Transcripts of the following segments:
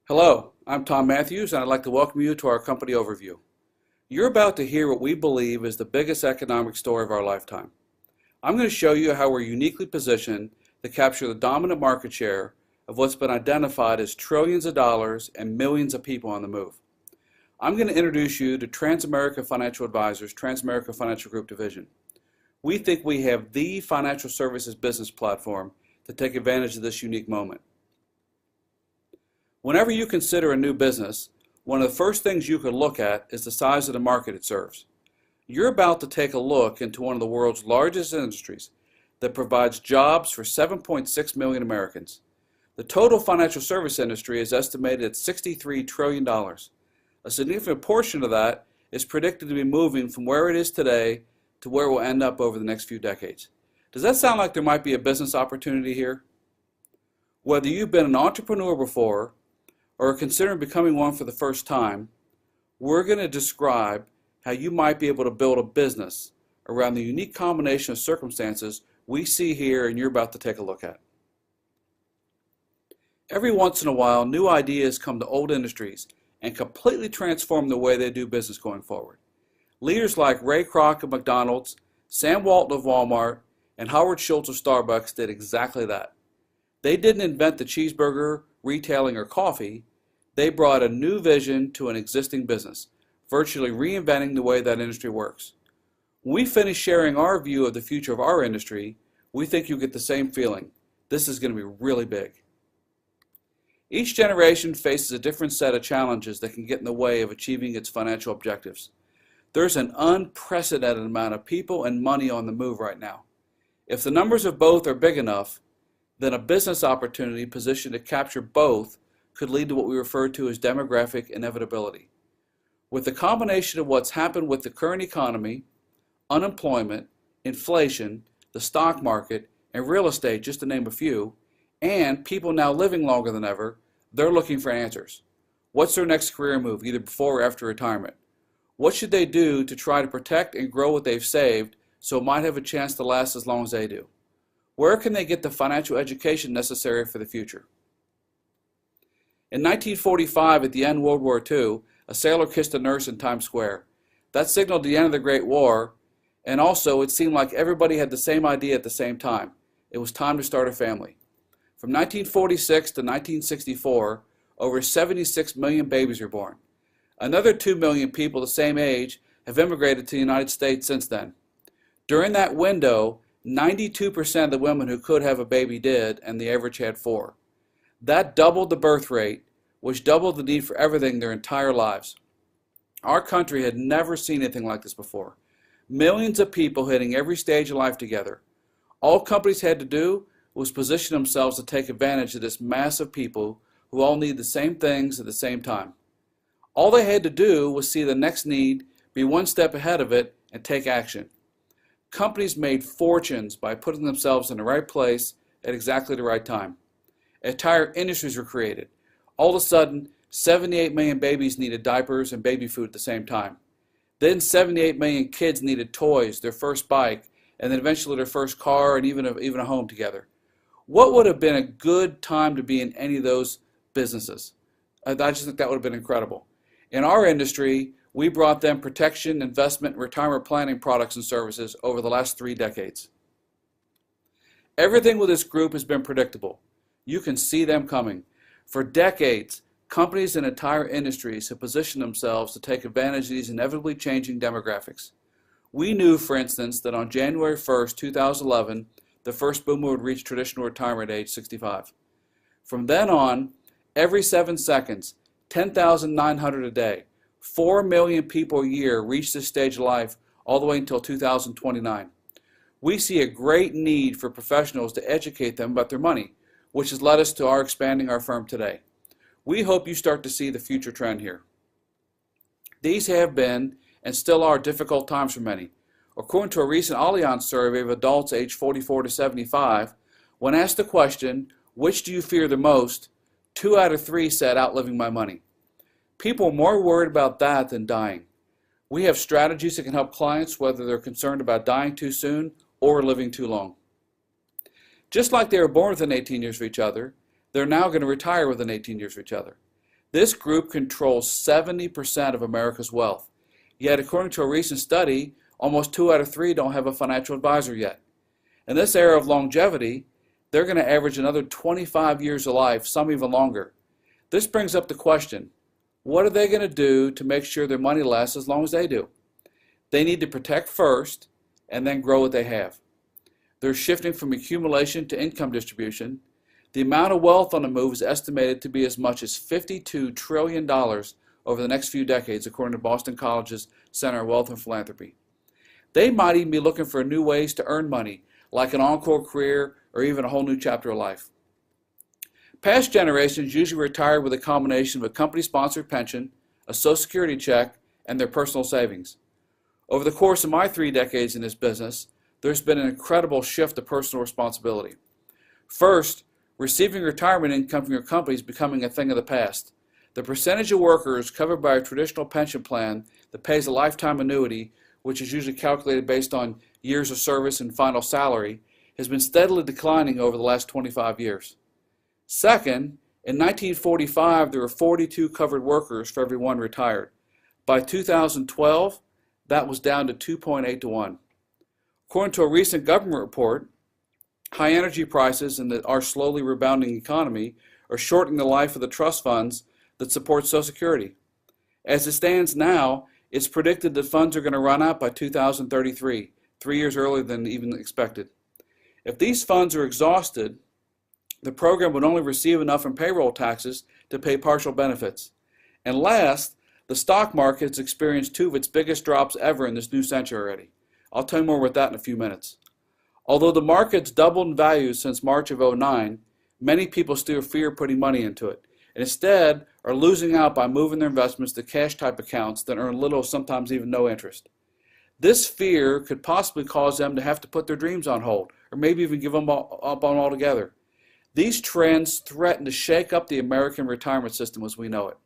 Hello, I'm Tom Matthews, and I'd like to welcome you to our company overview. You're about to hear what we believe is the biggest economic story of our lifetime. I'm going to show you how we're uniquely positioned to capture the dominant market share of what's been identified as trillions of dollars and millions of people on the move. I'm going to introduce you to Transamerica Financial Advisors, Transamerica Financial Group Division. We think we have the financial services business platform to take advantage of this unique moment. Whenever you consider a new business, one of the first things you could look at is the size of the market it serves. You're about to take a look into one of the world's largest industries that provides jobs for 7.6 million Americans. The total financial service industry is estimated at $63 trillion. A significant portion of that is predicted to be moving from where it is today to where it will end up over the next few decades. Does that sound like there might be a business opportunity here? Whether you've been an entrepreneur before or are considering becoming one for the first time, we're going to describe how you might be able to build a business around the unique combination of circumstances we see here and you're about to take a look at. Every once in a while, new ideas come to old industries and completely transform the way they do business going forward. Leaders like Ray Kroc of McDonald's, Sam Walton of Walmart, and Howard Schultz of Starbucks did exactly that. They didn't invent the cheeseburger, retailing, or coffee. They brought a new vision to an existing business, virtually reinventing the way that industry works. When we finish sharing our view of the future of our industry, we think you'll get the same feeling. This is going to be really big. Each generation faces a different set of challenges that can get in the way of achieving its financial objectives. There's an unprecedented amount of people and money on the move right now. If the numbers of both are big enough, then a business opportunity positioned to capture both could lead to what we refer to as demographic inevitability. With the combination of what's happened with the current economy, unemployment, inflation, the stock market, and real estate, just to name a few, and people now living longer than ever, they're looking for answers. What's their next career move, either before or after retirement? What should they do to try to protect and grow what they've saved so it might have a chance to last as long as they do? Where can they get the financial education necessary for the future? In 1945, at the end of World War II, a sailor kissed a nurse in Times Square. That signaled the end of the Great War, and also it seemed like everybody had the same idea at the same time. It was time to start a family. From 1946 to 1964, over 76 million babies were born. Another 2 million people the same age have immigrated to the United States since then. During that window, 92% of the women who could have a baby did, and the average had 4. That doubled the birth rate, which doubled the need for everything their entire lives. Our country had never seen anything like this before. Millions of people hitting every stage of life together. All companies had to do was position themselves to take advantage of this mass of people who all need the same things at the same time. All they had to do was see the next need, be one step ahead of it, and take action. Companies made fortunes by putting themselves in the right place at exactly the right time. Entire industries were created. All of a sudden, 78 million babies needed diapers and baby food at the same time. Then 78 million kids needed toys, their first bike, and then eventually their first car and even a home together. What would have been a good time to be in any of those businesses? I just think that would have been incredible. In our industry, we brought them protection, investment, and retirement planning products and services over the last 3 decades. Everything with this group has been predictable. You can see them coming. For decades, companies and entire industries have positioned themselves to take advantage of these inevitably changing demographics. We knew, for instance, that on January 1st, 2011, the first boomer would reach traditional retirement age 65. From then on, every 7 seconds, 10,900 a day, 4 million people a year reach this stage of life all the way until 2029. We see a great need for professionals to educate them about their money, which has led us to our expanding our firm today. We hope you start to see the future trend here. These have been and still are difficult times for many. According to a recent Allianz survey of adults aged 44 to 75, when asked the question, which do you fear the most, 2 out of 3 said outliving my money. People are more worried about that than dying. We have strategies that can help clients whether they're concerned about dying too soon or living too long. Just like they were born within 18 years of each other, they're now going to retire within 18 years of each other. This group controls 70% of America's wealth. Yet, according to a recent study, almost 2 out of 3 don't have a financial advisor yet. In this era of longevity, they're going to average another 25 years of life, some even longer. This brings up the question, what are they going to do to make sure their money lasts as long as they do? They need to protect first and then grow what they have. They're shifting from accumulation to income distribution. The amount of wealth on the move is estimated to be as much as $52 trillion over the next few decades, according to Boston College's Center on Wealth and Philanthropy. They might even be looking for new ways to earn money, like an encore career or even a whole new chapter of life. Past generations usually retired with a combination of a company-sponsored pension, a Social Security check, and their personal savings. Over the course of my 3 decades in this business, there's been an incredible shift to personal responsibility. First, receiving retirement income from your company is becoming a thing of the past. The percentage of workers covered by a traditional pension plan that pays a lifetime annuity, which is usually calculated based on years of service and final salary, has been steadily declining over the last 25 years. Second, in 1945, there were 42 covered workers for every 1 retired. By 2012, that was down to 2.8 to 1. According to a recent government report, high energy prices and our slowly rebounding economy are shortening the life of the trust funds that support Social Security. As it stands now, it's predicted that funds are going to run out by 2033, 3 years earlier than even expected. If these funds are exhausted, the program would only receive enough in payroll taxes to pay partial benefits. And last, the stock market has experienced 2 of its biggest drops ever in this new century already. I'll tell you more about that in a few minutes. Although the market's doubled in value since March of '09, many people still fear putting money into it, and instead are losing out by moving their investments to cash-type accounts that earn little, sometimes even no interest. This fear could possibly cause them to have to put their dreams on hold, or maybe even give them up on altogether. These trends threaten to shake up the American retirement system as we know it.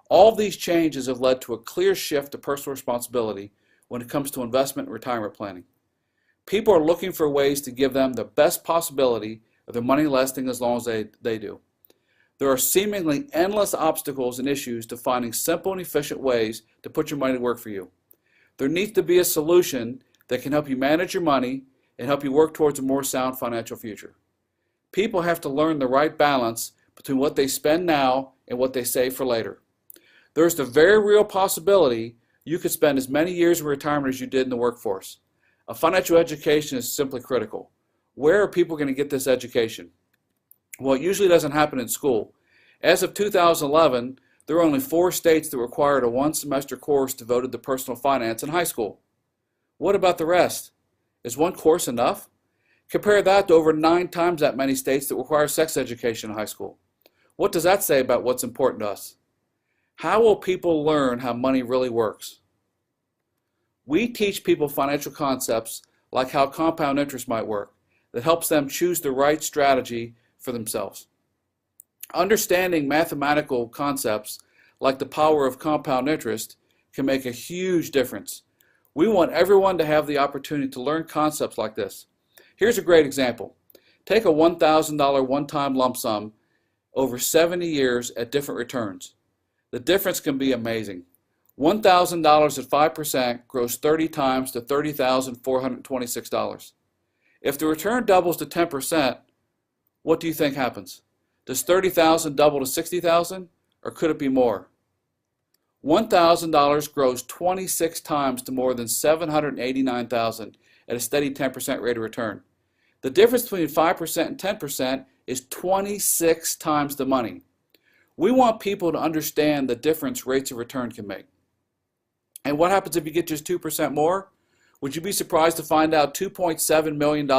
All of these changes have led to a clear shift to personal responsibility when it comes to investment and retirement planning. People are looking for ways to give them the best possibility of their money lasting as long as they do. There are seemingly endless obstacles and issues to finding simple and efficient ways to put your money to work for you. There needs to be a solution that can help you manage your money and help you work towards a more sound financial future. People have to learn the right balance between what they spend now and what they save for later. There's the very real possibility you could spend as many years in retirement as you did in the workforce. A financial education is simply critical. Where are people going to get this education? Well, it usually doesn't happen in school. As of 2011, there were only 4 states that required a 1-semester course devoted to personal finance in high school. What about the rest? Is 1 course enough? Compare that to over 9 times that many states that require sex education in high school. What does that say about what's important to us? How will people learn how money really works? We teach people financial concepts like how compound interest might work that helps them choose the right strategy for themselves. Understanding mathematical concepts like the power of compound interest can make a huge difference. We want everyone to have the opportunity to learn concepts like this. Here's a great example. Take a $1,000 one-time lump sum over 70 years at different returns. The difference can be amazing. $1,000 at 5% grows 30 times to $30,426. If the return doubles to 10%, what do you think happens? Does $30,000 double to $60,000, or could it be more? $1,000 grows 26 times to more than $789,000 at a steady 10% rate of return. The difference between 5% and 10% is 26 times the money. We want people to understand the difference rates of return can make. And what happens if you get just 2% more? Would you be surprised to find out $2.7 million?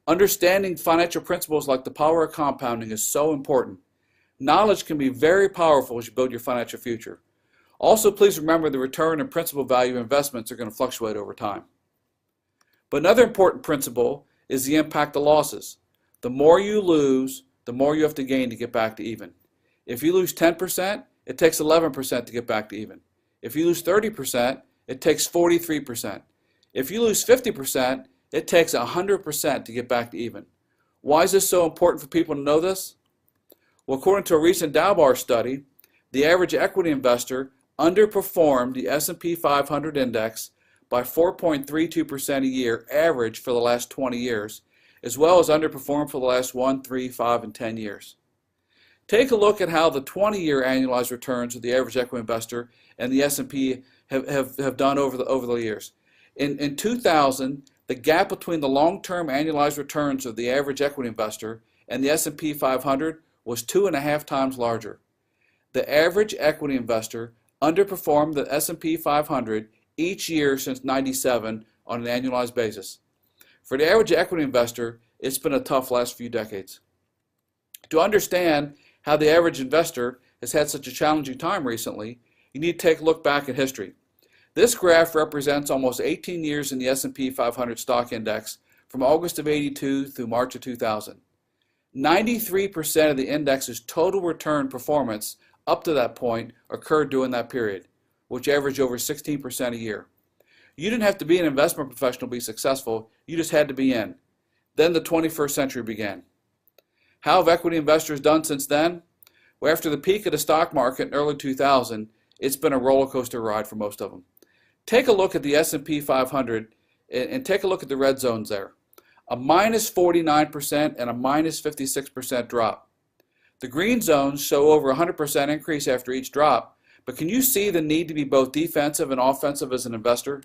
Understanding financial principles like the power of compounding is so important. Knowledge can be very powerful as you build your financial future. Also, please remember the return and principal value of investments are going to fluctuate over time. But another important principle is the impact of losses. The more you lose, the more you have to gain to get back to even. If you lose 10%, it takes 11% to get back to even. If you lose 30%, it takes 43%. If you lose 50%, it takes 100% to get back to even. Why is this so important for people to know this? Well, according to a recent Dalbar study, The average equity investor underperformed the S&P 500 index by 4.32% a year average for the last 20 years, as well as underperformed for the last 1, 3, 5, and 10 years. Take a look at how the 20-year annualized returns of the average equity investor and the S&P have done over the years. In 2000, the gap between the long-term annualized returns of the average equity investor and the S&P 500 was 2.5 times larger. The average equity investor underperformed the S&P 500 each year since '97 on an annualized basis. For the average equity investor, it's been a tough last few decades. To understand how the average investor has had such a challenging time recently, you need to take a look back at history. This graph represents almost 18 years in the S&P 500 stock index from August of '82 through March of 2000. 93% of the index's total return performance up to that point occurred during that period, which averaged over 16% a year. You didn't have to be an investment professional to be successful, you just had to be in. Then the 21st century began. How have equity investors done since then? Well, after the peak of the stock market in early 2000, it's been a roller coaster ride for most of them. Take a look at the S&P 500 and take a look at the red zones there. A minus 49% and a minus 56% drop. The green zones show over 100% increase after each drop, but can you see the need to be both defensive and offensive as an investor?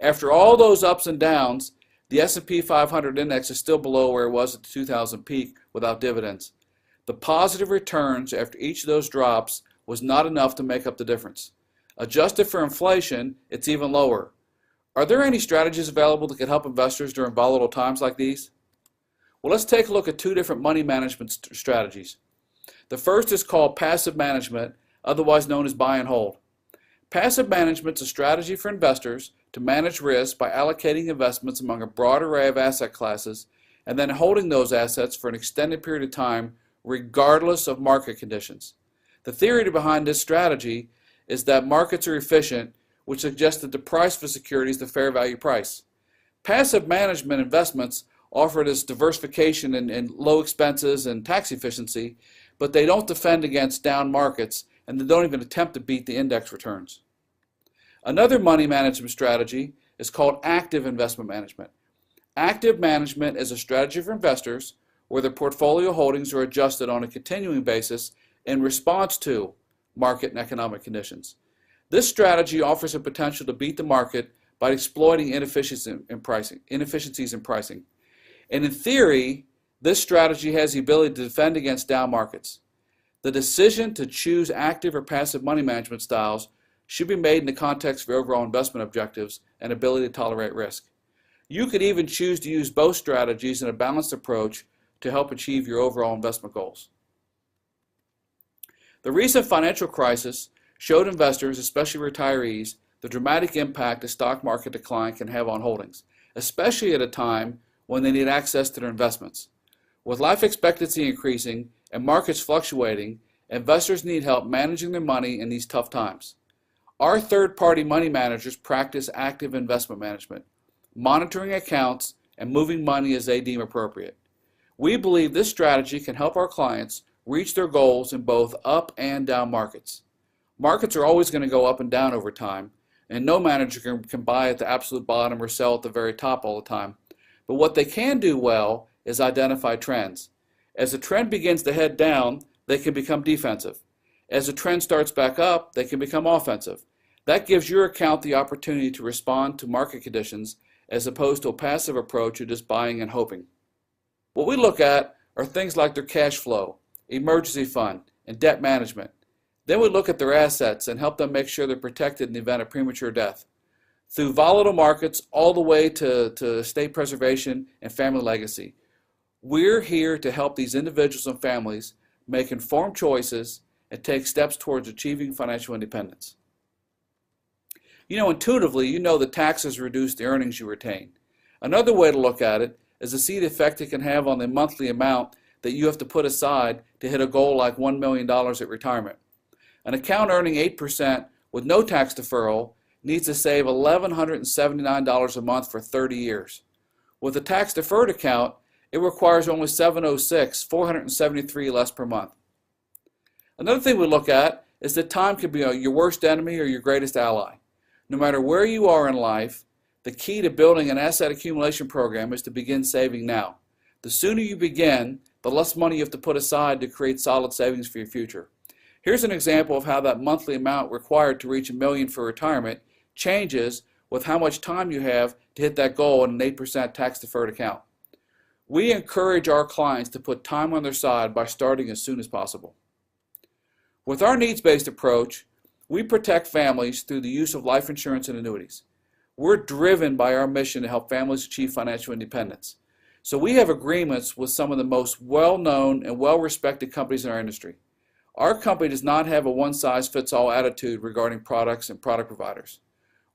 After all those ups and downs, the S&P 500 index is still below where it was at the 2000 peak without dividends. The positive returns after each of those drops was not enough to make up the difference. Adjusted for inflation, it's even lower. Are there any strategies available that could help investors during volatile times like these? Well, let's take a look at two different money management strategies. The first is called passive management, otherwise known as buy and hold. Passive management is a strategy for investors to manage risk by allocating investments among a broad array of asset classes and then holding those assets for an extended period of time regardless of market conditions. The theory behind this strategy is that markets are efficient, which suggests that the price for securities is the fair value price. Passive management investments offer this diversification and low expenses and tax efficiency, but they don't defend against down markets and they don't even attempt to beat the index returns. Another money management strategy is called active investment management. Active management is a strategy for investors where their portfolio holdings are adjusted on a continuing basis in response to market and economic conditions. This strategy offers the potential to beat the market by exploiting inefficiencies in pricing. And in theory, this strategy has the ability to defend against down markets. The decision to choose active or passive money management styles should be made in the context of your overall investment objectives and ability to tolerate risk. You could even choose to use both strategies in a balanced approach to help achieve your overall investment goals. The recent financial crisis showed investors, especially retirees, the dramatic impact a stock market decline can have on holdings, especially at a time when they need access to their investments. With life expectancy increasing and markets fluctuating, investors need help managing their money in these tough times. Our third-party money managers practice active investment management, monitoring accounts and moving money as they deem appropriate. We believe this strategy can help our clients reach their goals in both up and down markets. Markets are always going to go up and down over time, and no manager can buy at the absolute bottom or sell at the very top all the time. But what they can do well is identify trends. As the trend begins to head down, they can become defensive. As the trend starts back up, they can become offensive. That gives your account the opportunity to respond to market conditions as opposed to a passive approach of just buying and hoping. What we look at are things like their cash flow, emergency fund, and debt management. Then we look at their assets and help them make sure they're protected in the event of premature death. Through volatile markets all the way to estate preservation and family legacy. We're here to help these individuals and families make informed choices and take steps towards achieving financial independence. You know, intuitively, you know that taxes reduce the earnings you retain. Another way to look at it is to see the effect it can have on the monthly amount that you have to put aside to hit a goal like $1 million at retirement. An account earning 8% with no tax deferral needs to save $1,179 a month for 30 years. With a tax-deferred account, it requires only $706, $473 less per month. Another thing we look at is that time can be your worst enemy or your greatest ally. No matter where you are in life, the key to building an asset accumulation program is to begin saving now. The sooner you begin, the less money you have to put aside to create solid savings for your future. Here's an example of how that monthly amount required to reach $1 million for retirement changes with how much time you have to hit that goal in an 8% tax-deferred account. We encourage our clients to put time on their side by starting as soon as possible. With our needs-based approach, we protect families through the use of life insurance and annuities. We're driven by our mission to help families achieve financial independence. So we have agreements with some of the most well-known and well-respected companies in our industry. Our company does not have a one-size-fits-all attitude regarding products and product providers.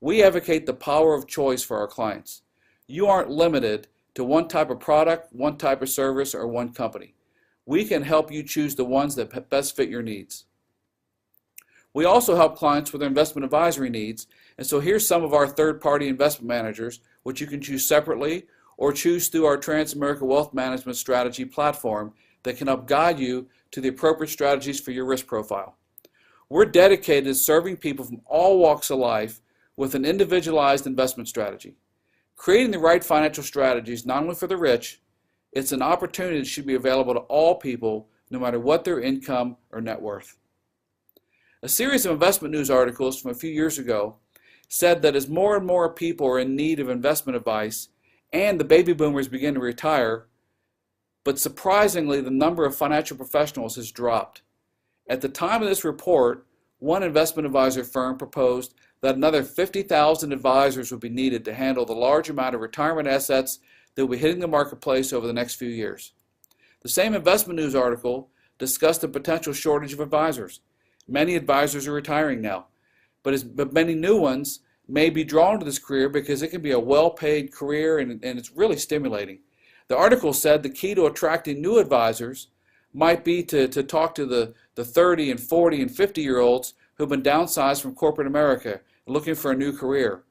We advocate the power of choice for our clients. You aren't limited to one type of product, one type of service, or one company. We can help you choose the ones that best fit your needs. We also help clients with their investment advisory needs, and so here's some of our third-party investment managers, which you can choose separately or choose through our Transamerica Wealth Management Strategy platform that can help guide you to the appropriate strategies for your risk profile. We're dedicated to serving people from all walks of life with an individualized investment strategy. Creating the right financial strategies not only for the rich, it's an opportunity that should be available to all people no matter what their income or net worth. A series of investment news articles from a few years ago said that as more and more people are in need of investment advice and the baby boomers begin to retire, but surprisingly the number of financial professionals has dropped. At the time of this report, one investment advisor firm proposed that another 50,000 advisors would be needed to handle the large amount of retirement assets that will be hitting the marketplace over the next few years. The same investment news article discussed the potential shortage of advisors. Many advisors are retiring now, but many new ones may be drawn to this career because it can be a well-paid career and it's really stimulating. The article said the key to attracting new advisors might be to talk to the 30 and 40 and 50-year-olds who've been downsized from corporate America and looking for a new career,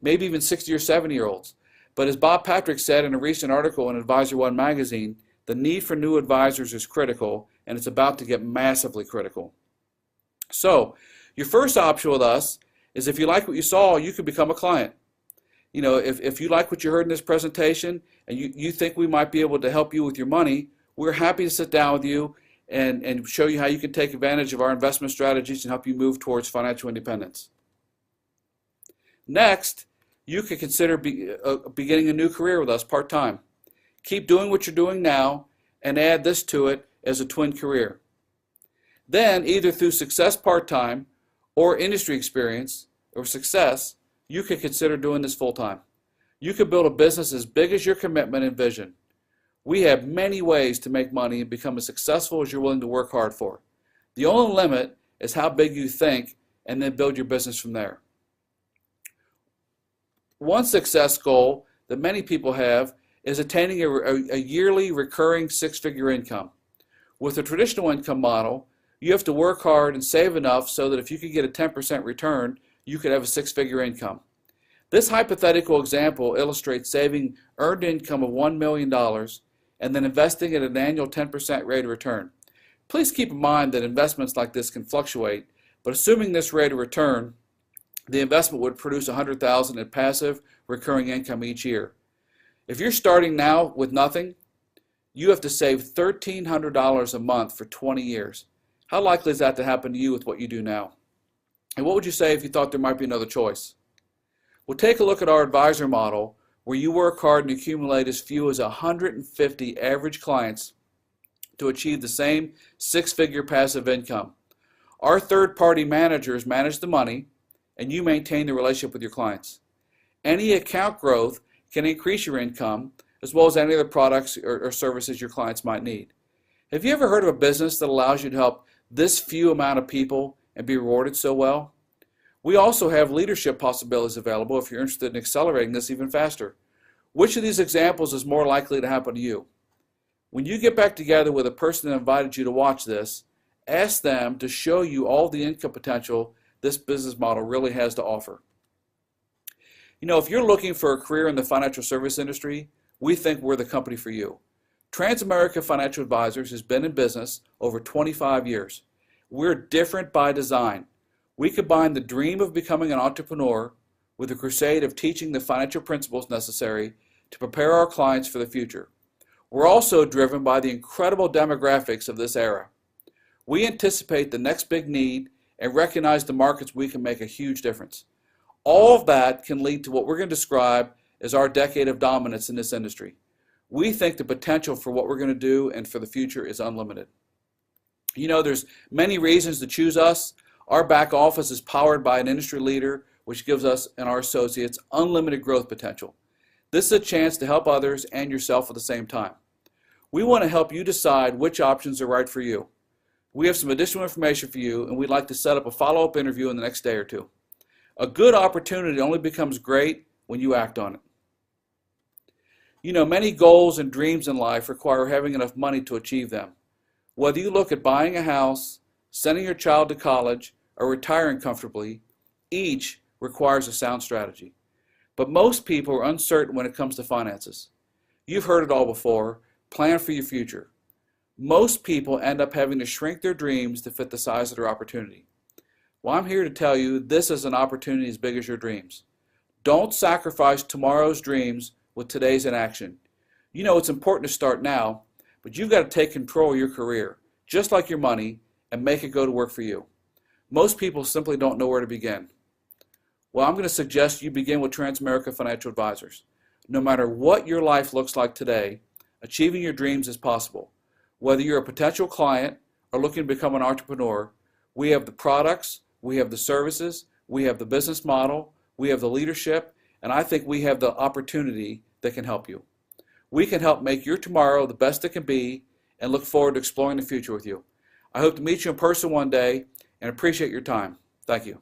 maybe even 60 or 70-year-olds. But as Bob Patrick said in a recent article in Advisor One magazine, the need for new advisors is critical, and it's about to get massively critical. So, your first option with us is if you like what you saw, you could become a client. You know, if you like what you heard in this presentation and you think we might be able to help you with your money, we're happy to sit down with you and show you how you can take advantage of our investment strategies and help you move towards financial independence. Next, you could consider beginning a new career with us part-time. Keep doing what you're doing now and add this to it as a twin career. Then, either through success part-time or industry experience or success, you could consider doing this full-time. You could build a business as big as your commitment and vision. We have many ways to make money and become as successful as you're willing to work hard for. The only limit is how big you think and then build your business from there. One success goal that many people have is attaining a yearly recurring six-figure income. With a traditional income model, you have to work hard and save enough so that if you could get a 10% return, you could have a six-figure income. This hypothetical example illustrates saving earned income of $1 million and then investing at an annual 10% rate of return. Please keep in mind that investments like this can fluctuate, but assuming this rate of return, the investment would produce $100,000 in passive recurring income each year. If you're starting now with nothing, you have to save $1,300 a month for 20 years. How likely is that to happen to you with what you do now? And what would you say if you thought there might be another choice? Well, take a look at our advisor model where you work hard and accumulate as few as 150 average clients to achieve the same six-figure passive income. Our third-party managers manage the money and you maintain the relationship with your clients. Any account growth can increase your income as well as any other products or services your clients might need. Have you ever heard of a business that allows you to help this few amount of people and be rewarded so well? We also have leadership possibilities available if you're interested in accelerating this even faster. Which of these examples is more likely to happen to you? When you get back together with a person that invited you to watch this, ask them to show you all the income potential this business model really has to offer. You know, if you're looking for a career in the financial service industry, we think we're the company for you. Transamerica Financial Advisors has been in business over 25 years. We're different by design. We combine the dream of becoming an entrepreneur with the crusade of teaching the financial principles necessary to prepare our clients for the future. We're also driven by the incredible demographics of this era. We anticipate the next big need and recognize the markets we can make a huge difference. All of that can lead to what we're going to describe as our decade of dominance in this industry. We think the potential for what we're going to do and for the future is unlimited. You know, there's many reasons to choose us. Our back office is powered by an industry leader, which gives us and our associates unlimited growth potential. This is a chance to help others and yourself at the same time. We want to help you decide which options are right for you. We have some additional information for you, and we'd like to set up a follow-up interview in the next day or two. A good opportunity only becomes great when you act on it. You know, many goals and dreams in life require having enough money to achieve them. Whether you look at buying a house, sending your child to college, or retiring comfortably, each requires a sound strategy. But most people are uncertain when it comes to finances. You've heard it all before. Plan for your future. Most people end up having to shrink their dreams to fit the size of their opportunity. Well, I'm here to tell you this is an opportunity as big as your dreams. Don't sacrifice tomorrow's dreams with today's inaction. You know it's important to start now, but you've got to take control of your career, just like your money, and make it go to work for you. Most people simply don't know where to begin. Well, I'm going to suggest you begin with Transamerica Financial Advisors. No matter what your life looks like today, achieving your dreams is possible. Whether you're a potential client or looking to become an entrepreneur, we have the products, we have the services, we have the business model, we have the leadership, and I think we have the opportunity that can help you. We can help make your tomorrow the best it can be and look forward to exploring the future with you. I hope to meet you in person one day and appreciate your time. Thank you.